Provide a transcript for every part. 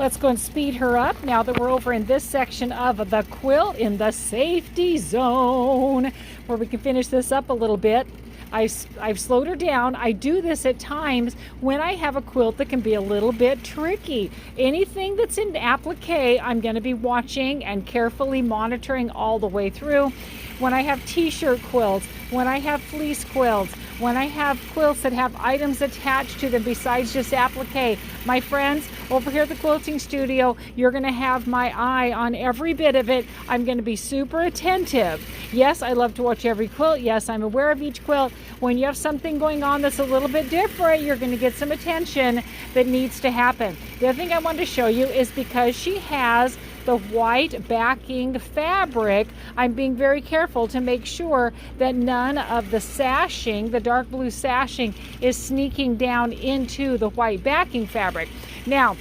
Let's go and speed her up now that we're over in this section of the quilt in the safety zone, where we can finish this up a little bit. I've slowed her down. I do this at times when I have a quilt that can be a little bit tricky. Anything that's in applique, I'm going to be watching and carefully monitoring all the way through. When I have t-shirt quilts, when I have fleece quilts, when I have quilts that have items attached to them besides just applique, my friends, over here at the quilting studio, you're going to have my eye on every bit of it. I'm going to be super attentive. Yes, I love to watch every quilt. Yes, I'm aware of each quilt. When you have something going on that's a little bit different, you're going to get some attention that needs to happen. The other thing I want to show you is because she has the white backing fabric, I'm being very careful to make sure that none of the sashing, the dark blue sashing, is sneaking down into the white backing fabric. Now,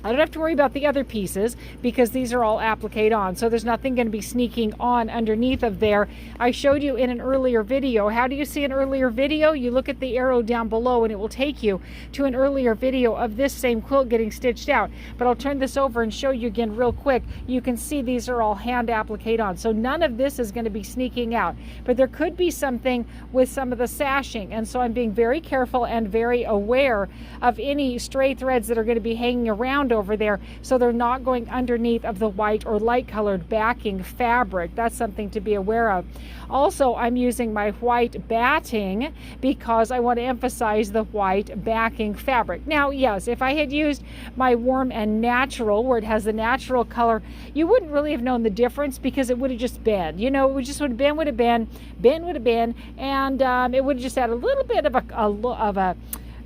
I don't have to worry about the other pieces because these are all appliqued on, so there's nothing going to be sneaking on underneath of there. I showed you in an earlier video. How do you see an earlier video? You look at the arrow down below and it will take you to an earlier video of this same quilt getting stitched out. But I'll turn this over and show you again real quick. You can see these are all hand appliqued on, so none of this is going to be sneaking out. But there could be something with some of the sashing, and so I'm being very careful and very aware of any stray threads that are going to be hanging around over there, so they're not going underneath of the white or light colored backing fabric. That's something to be aware of. Also, I'm using my white batting because I want to emphasize the white backing fabric. Now, yes, if I had used my warm and natural, where it has the natural color, you wouldn't really have known the difference because it would have just been, you know, it just would have been, and it would have just had a little bit of a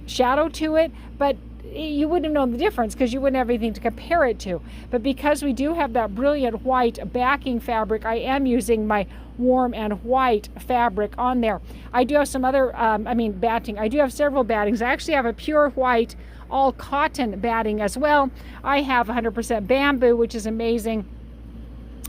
shadow to it, but you wouldn't have known the difference because you wouldn't have anything to compare it to. But because we do have that brilliant white backing fabric, I am using my warm and white fabric on there. I do have some other, batting. I do have several battings. I actually have a pure white, all cotton batting as well. I have 100% bamboo, which is amazing.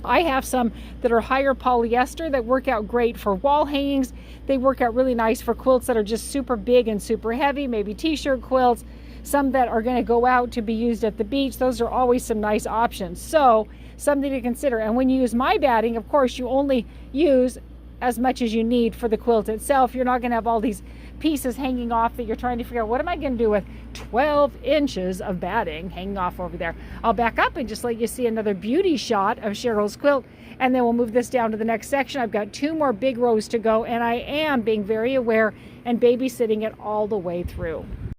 I have some that are higher polyester that work out great for wall hangings. They work out really nice for quilts that are just super big and super heavy, maybe t-shirt quilts. Some that are going to go out to be used at the beach. Those are always some nice options. So something to consider. And when you use my batting, of course, you only use as much as you need for the quilt itself. You're not going to have all these pieces hanging off that you're trying to figure out, what am I going to do with 12 inches of batting hanging off over there? I'll back up and just let you see another beauty shot of Cheryl's quilt, and then we'll move this down to the next section. I've got 2 more big rows to go, and I am being very aware and babysitting it all the way through.